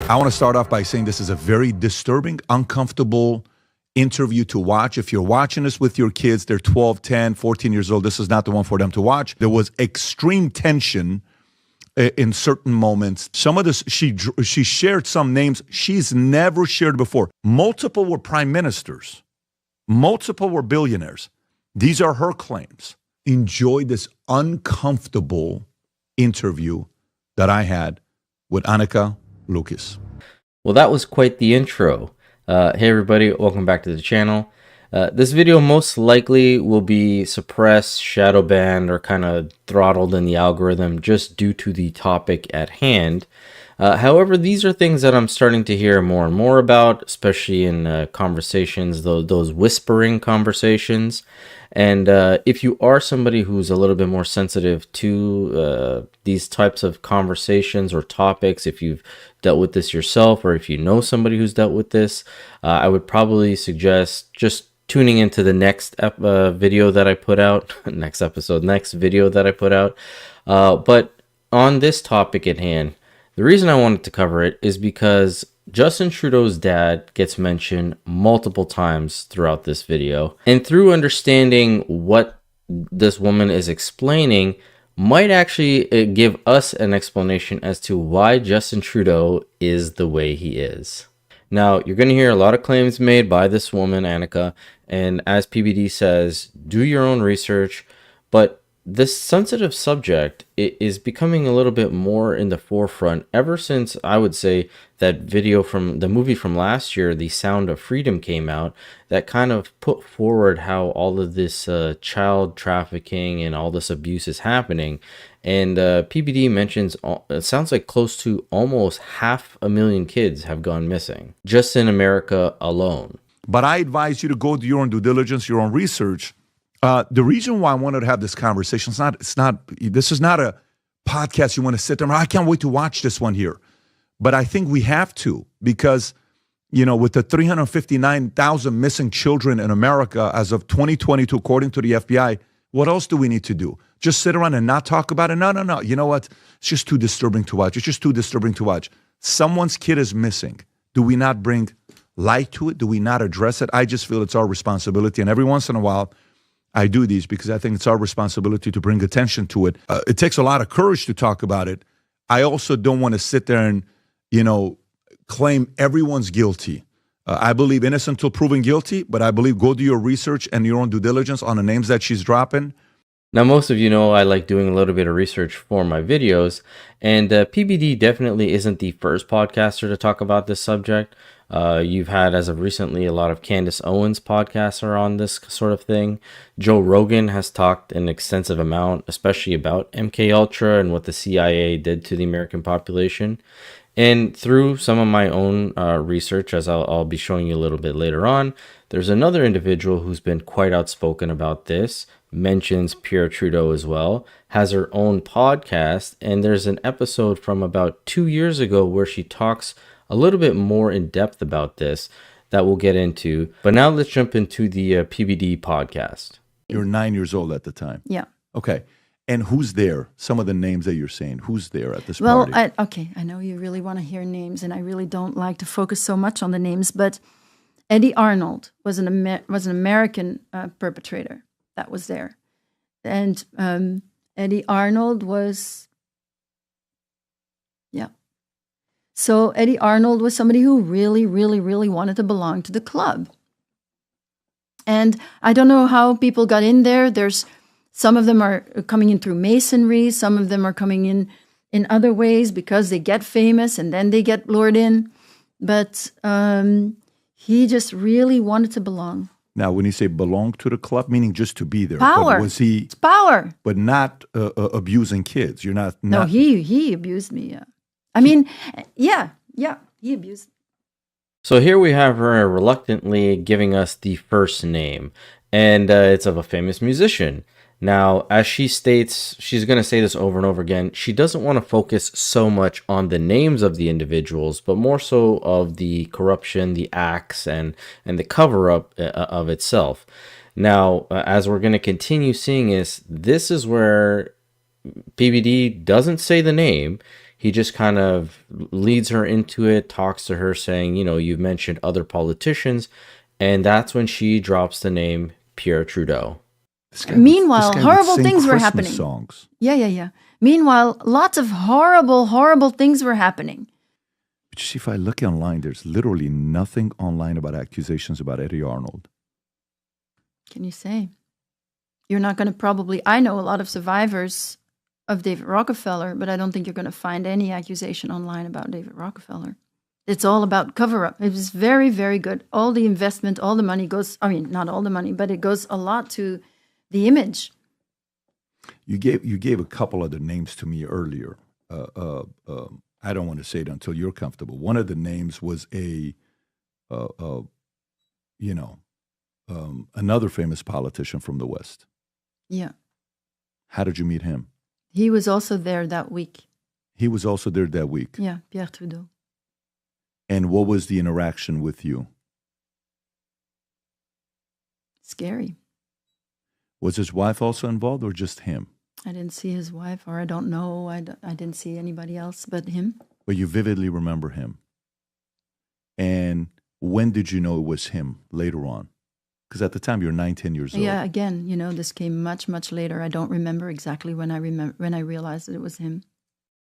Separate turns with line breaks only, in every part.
I want to start off by saying this is a very disturbing, uncomfortable interview to watch. If you're watching this with your kids, they're 12, 10, 14 years old, this is not the one for them to watch. There was extreme tension in certain moments. Some of this, she shared some names she's never shared before. Multiple were prime ministers. Multiple were billionaires. These are her claims. Enjoy this uncomfortable interview that I had with Annika Lucas.
Well, that was quite the intro. Hey everybody, welcome back to the channel. This video most likely will be suppressed, shadow banned, or kind of throttled in the algorithm just due to the topic at hand. However, these are things that I'm starting to hear more and more about, especially in conversations, those whispering conversations. And if you are somebody who's a little bit more sensitive to these types of conversations or topics, if you've dealt with this yourself, or if you know somebody who's dealt with this, I would probably suggest just tuning into the next video that I put out, next video that I put out. But on this topic at hand, the reason I wanted to cover it is because Justin Trudeau's dad gets mentioned multiple times throughout this video. And through understanding what this woman is explaining, might actually give us an explanation as to why Justin Trudeau is the way he is. Now, you're going to hear a lot of claims made by this woman, Annika, and as PBD says, do your own research, but this sensitive subject is becoming a little bit more in the forefront ever since, I would say, that video from the movie from last year, The Sound of Freedom, came out, that kind of put forward how all of this child trafficking and all this abuse is happening. And PBD mentions, it sounds like close to almost 500,000 kids have gone missing, just in America alone.
But I advise you to go do your own due diligence, your own research. The reason why I wanted to have this conversation, this is not a podcast you want to sit there. I can't wait to watch this one here. But I think we have to, because, you know, with the 359,000 missing children in America as of 2022, according to the FBI, what else do we need to do? Just sit around and not talk about it? No. You know what? It's just too disturbing to watch. It's just too disturbing to watch. Someone's kid is missing. Do we not bring light to it? Do we not address it? I just feel it's our responsibility. And every once in a while, I do these because I think it's our responsibility to bring attention to it. It takes a lot of courage to talk about it. I also don't want to sit there and, you know, claim everyone's guilty. I believe innocent until proven guilty, but I believe go do your research and your own due diligence on the names that she's dropping.
Now, most of you know I like doing a little bit of research for my videos, and PBD definitely isn't the first podcaster to talk about this subject. You've had, as of recently, a lot of Candace Owens podcasts are on this sort of thing. Joe Rogan has talked an extensive amount, especially about MK Ultra and what the CIA did to the American population. And through some of my own research, as I'll be showing you a little bit later on, there's another individual who's been quite outspoken about this, mentions Pierre Trudeau as well, has her own podcast, and there's an episode from about 2 years ago where she talks a little bit more in depth about this that we'll get into. But now let's jump into the PBD podcast.
You were 9 years old at the time.
Yeah.
Okay. And who's there? Some of the names that you're saying. Who's there at this party?
Well, okay, I know you really want to hear names, and I really don't like to focus so much on the names, but Eddie Arnold was an American perpetrator that was there. And Eddie Arnold was, yeah. So Eddie Arnold was somebody who really, really, really wanted to belong to the club. And I don't know how people got in there. Some of them are coming in through masonry. Some of them are coming in other ways because they get famous and then they get lured in. But he just really wanted to belong.
Now, when you say belong to the club, meaning just to be there.
Power.
But was he?
It's power.
But not abusing kids. You're not.
No, he abused me. Yeah. I mean, yeah, he abused me.
So here we have her reluctantly giving us the first name, and it's of a famous musician. Now, as she states, she's going to say this over and over again, she doesn't want to focus so much on the names of the individuals, but more so of the corruption, the acts, and the cover-up of itself. Now, as we're going to continue seeing this is where PBD doesn't say the name. He just kind of leads her into it, talks to her saying, you know, you've mentioned other politicians. And that's when she drops the name Pierre Trudeau.
Meanwhile, horrible
sing
things were
Christmas
happening.
songs.
Yeah. Meanwhile, lots of horrible things were happening.
But you see, if I look online, there's literally nothing online about accusations about Eddie Arnold.
Can you say? You're not going to probably... I know a lot of survivors of David Rockefeller, but I don't think you're going to find any accusation online about David Rockefeller. It's all about cover-up. It was very, very good. All the investment, all the money goes... I mean, not all the money, but it goes a lot to the image.
You gave a couple other names to me earlier. I don't want to say it until you're comfortable. One of the names was another famous politician from the West.
Yeah.
How did you meet him?
He was also there that week.
He was also there that week.
Yeah, Pierre Trudeau.
And what was the interaction with you?
Scary.
Was his wife also involved or just him?
I didn't see his wife, or I don't know. I didn't see anybody else but him.
But you vividly remember him. And when did you know it was him later on? Because at the time you're 9, 10 years old.
Yeah, again, this came much later. I don't remember exactly when I realized that it was him.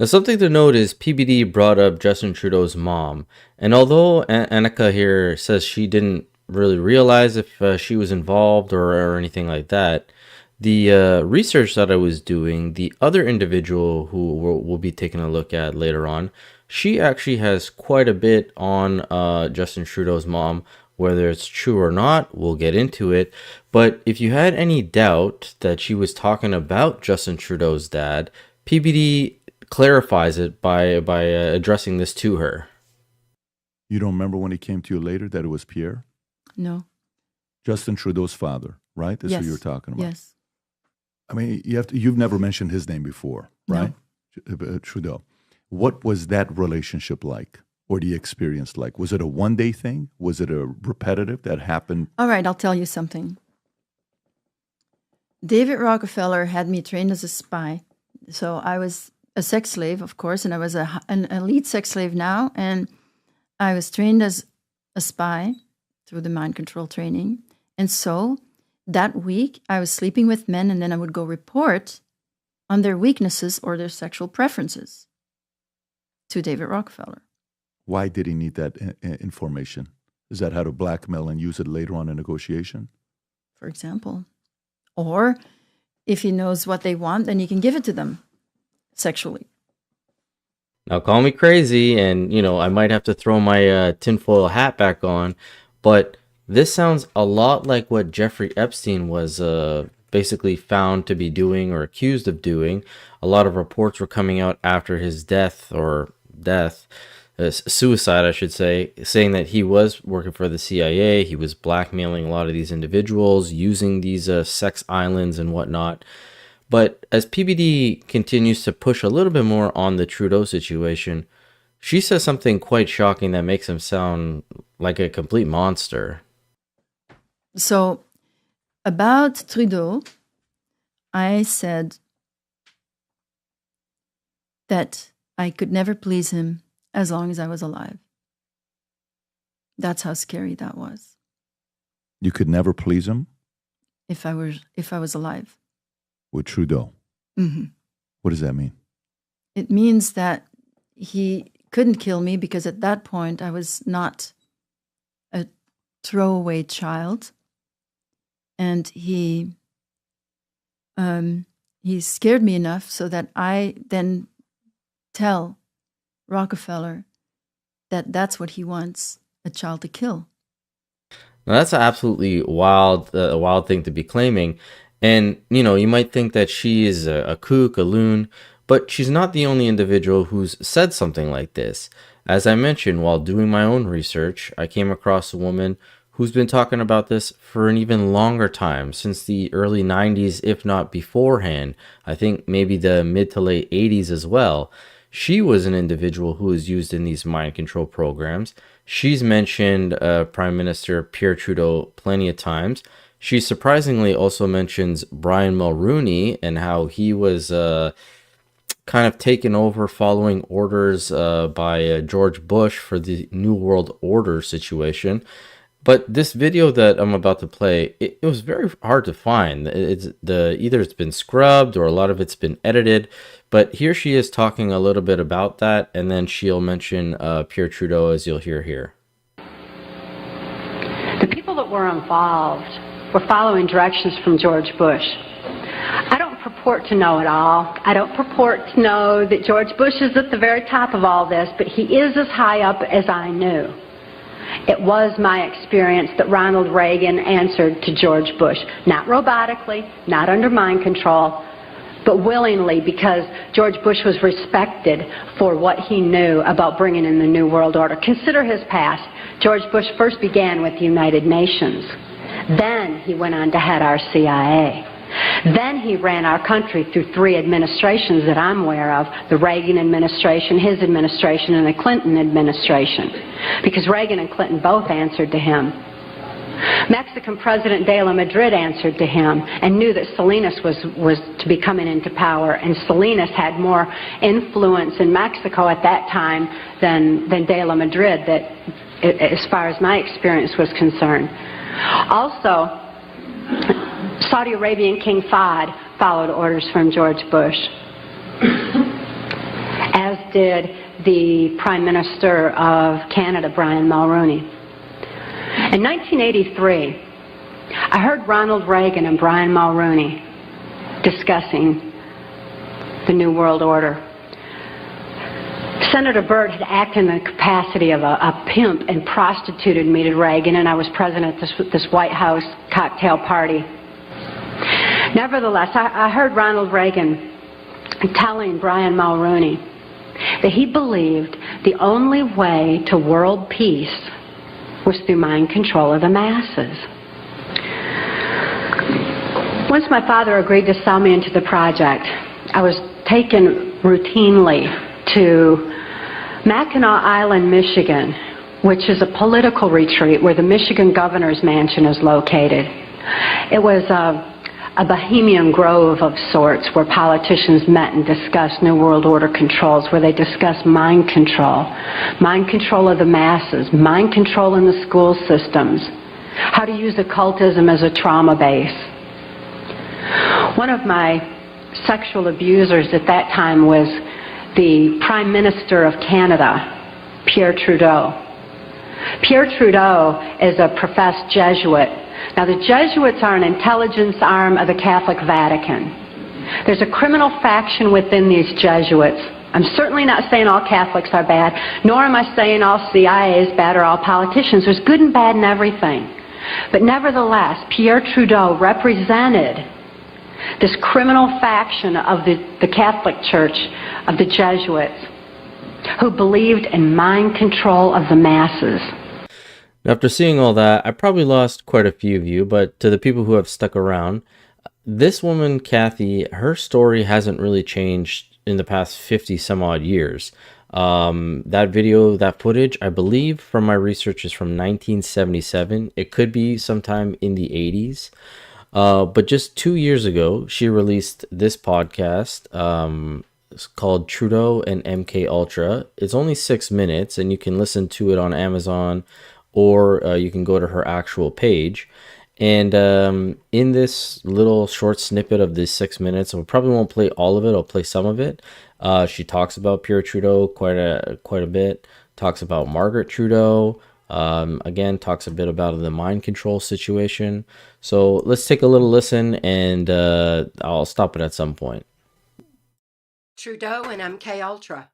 Now, something to note is PBD brought up Justin Trudeau's mom. And although Annika here says she didn't really realize if she was involved or anything like that, the research that I was doing, the other individual who we'll be taking a look at later on, she actually has quite a bit on Justin Trudeau's mom. Whether it's true or not, we'll get into it. But if you had any doubt that she was talking about Justin Trudeau's dad, PBD clarifies it by addressing this to her.
You don't remember when he came to you later that it was Pierre?
No.
Justin Trudeau's father, right? That's who you were talking about.
Yes.
I mean, you've never mentioned his name before, right? No. Trudeau. What was that relationship like? Or the experience like? Was it a one-day thing? Was it a repetitive that happened? All
right, I'll tell you something. David Rockefeller had me trained as a spy. So I was a sex slave, of course, and I was an elite sex slave now. And I was trained as a spy through the mind control training. And so that week, I was sleeping with men, and then I would go report on their weaknesses or their sexual preferences to David Rockefeller.
Why did he need that information? Is that how to blackmail and use it later on in negotiation?
For example. Or if he knows what they want, then he can give it to them sexually.
Now, call me crazy, and, I might have to throw my tinfoil hat back on, but this sounds a lot like what Jeffrey Epstein was basically found to be doing or accused of doing. A lot of reports were coming out after his death, suicide, I should say, saying that he was working for the CIA. He was blackmailing a lot of these individuals, using these sex islands and whatnot. But as PBD continues to push a little bit more on the Trudeau situation, she says something quite shocking that makes him sound like a complete monster.
So, about Trudeau, I said that I could never please him as long as I was alive. That's how scary that was.
You could never please him?
If I was alive.
With Trudeau?
Mm-hmm.
What does that mean?
It means that he couldn't kill me because at that point I was not a throwaway child. And he scared me enough so that I then tell Rockefeller that that's what he wants, a child to kill.
Now, that's an absolutely wild thing to be claiming. And, you might think that she is a kook, a loon, but she's not the only individual who's said something like this. As I mentioned, while doing my own research, I came across a woman who's been talking about this for an even longer time, since the early 90s, if not beforehand. I think maybe the mid to late 80s as well. She was an individual who was used in these mind control programs. She's mentioned Prime Minister Pierre Trudeau plenty of times. She surprisingly also mentions Brian Mulroney and how he was kind of taken over following orders by George Bush for the New World Order situation. But this video that I'm about to play, it was very hard to find. Either it's been scrubbed or a lot of it's been edited. But here she is talking a little bit about that, and then she'll mention Pierre Trudeau, as you'll hear here.
The people that were involved were following directions from George Bush. I don't purport to know it all. I don't purport to know that George Bush is at the very top of all this, but he is as high up as I knew. It was my experience that Ronald Reagan answered to George Bush, not robotically, not under mind control, but willingly, because George Bush was respected for what he knew about bringing in the New World Order. Consider his past. George Bush first began with the United Nations. Then he went on to head our CIA. Then he ran our country through 3 administrations that I'm aware of, the Reagan administration, his administration, and the Clinton administration, because Reagan and Clinton both answered to him. Mexican President de la Madrid answered to him and knew that Salinas was to be coming into power, and Salinas had more influence in Mexico at that time than de la Madrid, that, as far as my experience was concerned. Also, Saudi Arabian King Fahd followed orders from George Bush, as did the Prime Minister of Canada, Brian Mulroney. In 1983, I heard Ronald Reagan and Brian Mulroney discussing the New World Order. Senator Byrd had acted in the capacity of a pimp and prostituted me to Reagan, and I was present at this White House cocktail party. Nevertheless, I heard Ronald Reagan telling Brian Mulroney that he believed the only way to world peace was through mind control of the masses. Once my father agreed to sell me into the project, I was taken routinely to Mackinac Island, Michigan, which is a political retreat where the Michigan governor's mansion is located. It was a bohemian grove of sorts where politicians met and discussed New World Order controls, where they discussed mind control of the masses, mind control in the school systems, how to use occultism as a trauma base. One of my sexual abusers at that time was the Prime Minister of Canada, Pierre Trudeau. Pierre Trudeau is a professed Jesuit. Now, the Jesuits are an intelligence arm of the Catholic Vatican. There's a criminal faction within these Jesuits. I'm certainly not saying all Catholics are bad, nor am I saying all CIA is bad or all politicians. There's good and bad in everything. But nevertheless, Pierre Trudeau represented this criminal faction of the Catholic Church, of the Jesuits, who believed in mind control of the masses.
After seeing all that, I probably lost quite a few of you, but to the people who have stuck around, this woman, Kathy, her story hasn't really changed in the past 50 some odd years. That video, that footage, I believe from my research is from 1977. It could be sometime in the 80s. But just 2 years ago, she released this podcast. It's called Trudeau and MK Ultra. It's only 6 minutes, and you can listen to it on Amazon, or you can go to her actual page. And in this little short snippet of this 6 minutes, I probably won't play all of it. I'll play some of it. She talks about Pierre Trudeau quite a bit. Talks about Margaret Trudeau. Again, talks a bit about the mind control situation. So let's take a little listen, and I'll stop it at some point.
Trudeau and MK Ultra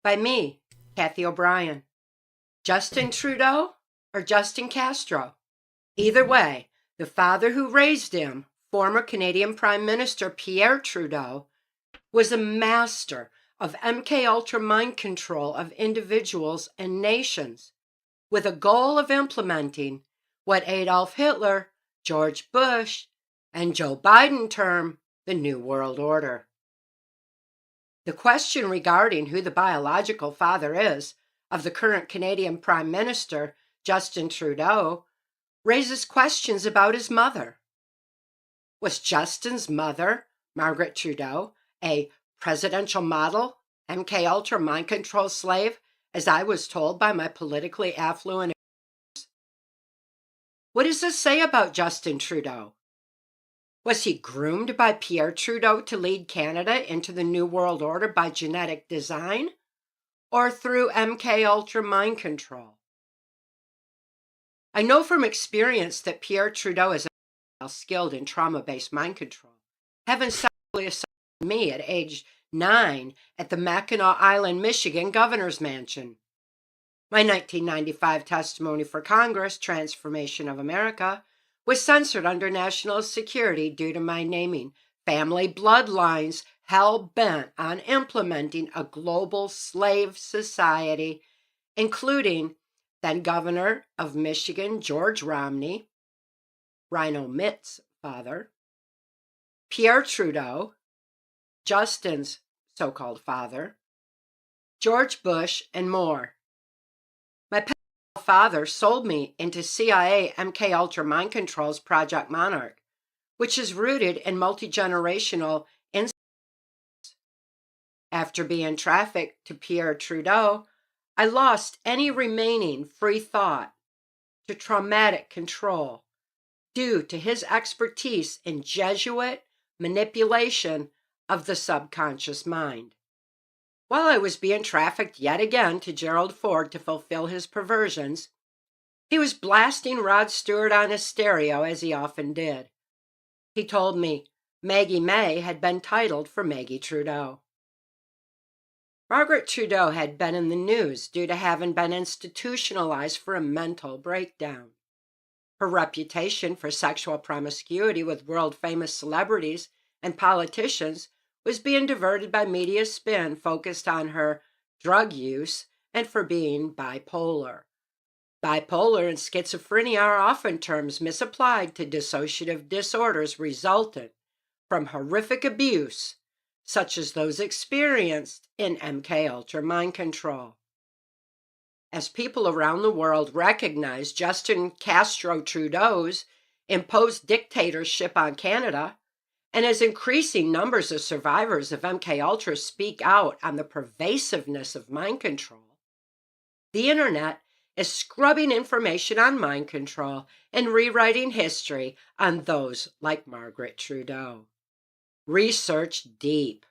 by me, Kathy O'Brien. Justin Trudeau or Justin Castro? Either way, the father who raised him, former Canadian Prime Minister Pierre Trudeau, was a master of MK Ultra mind control of individuals and nations, with a goal of implementing what Adolf Hitler, George Bush, and Joe Biden term the New World Order. The question regarding who the biological father is of the current Canadian Prime Minister, Justin Trudeau, raises questions about his mother. Was Justin's mother, Margaret Trudeau, a presidential model, MK Ultra mind control slave, as I was told by my politically affluent? What does this say about Justin Trudeau? Was he groomed by Pierre Trudeau to lead Canada into the New World Order by genetic design, or through MK Ultra mind control? I know from experience that Pierre Trudeau is skilled in trauma-based mind control, having sexually assaulted me at age 9 at the Mackinac Island, Michigan Governor's Mansion. My 1995 testimony for Congress, Transformation of America, was censored under national security due to my naming family bloodlines hell-bent on implementing a global slave society, including then Governor of Michigan George Romney, Rhino Mitt's father, Pierre Trudeau, Justin's so-called father, George Bush, and more. My father sold me into CIA MK Ultra Mind Control's Project Monarch, which is rooted in multi-generational incidents. After being trafficked to Pierre Trudeau, I lost any remaining free thought to traumatic control due to his expertise in Jesuit manipulation of the subconscious mind. While I was being trafficked yet again to Gerald Ford to fulfill his perversions, he was blasting Rod Stewart on his stereo, as he often did. He told me Maggie May had been titled for Maggie Trudeau. Margaret Trudeau had been in the news due to having been institutionalized for a mental breakdown. Her reputation for sexual promiscuity with world-famous celebrities and politicians was being diverted by media spin focused on her drug use and for being bipolar. Bipolar and schizophrenia are often terms misapplied to dissociative disorders resultant from horrific abuse, such as those experienced in MK Ultra mind control. As people around the world recognize Justin Castro Trudeau's imposed dictatorship on Canada, and as increasing numbers of survivors of MK Ultra speak out on the pervasiveness of mind control, the internet is scrubbing information on mind control and rewriting history on those like Margaret Trudeau. Research deep.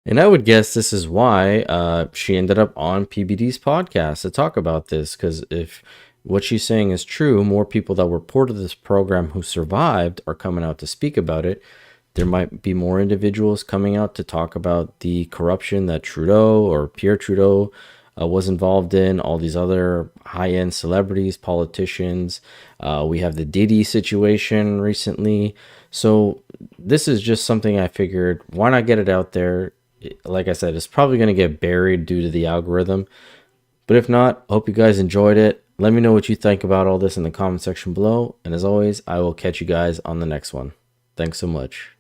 And I would guess this is why she ended up on PBD's podcast to talk about this, because if what she's saying is true, more people that were part of this program who survived are coming out to speak about it. There might be more individuals coming out to talk about the corruption that Trudeau or Pierre Trudeau was involved in, all these other high-end celebrities, politicians. We have the Diddy situation recently. So this is just something I figured, why not get it out there? Like I said, it's probably going to get buried due to the algorithm. But if not, I hope you guys enjoyed it. Let me know what you think about all this in the comment section below. And as always, I will catch you guys on the next one. Thanks so much.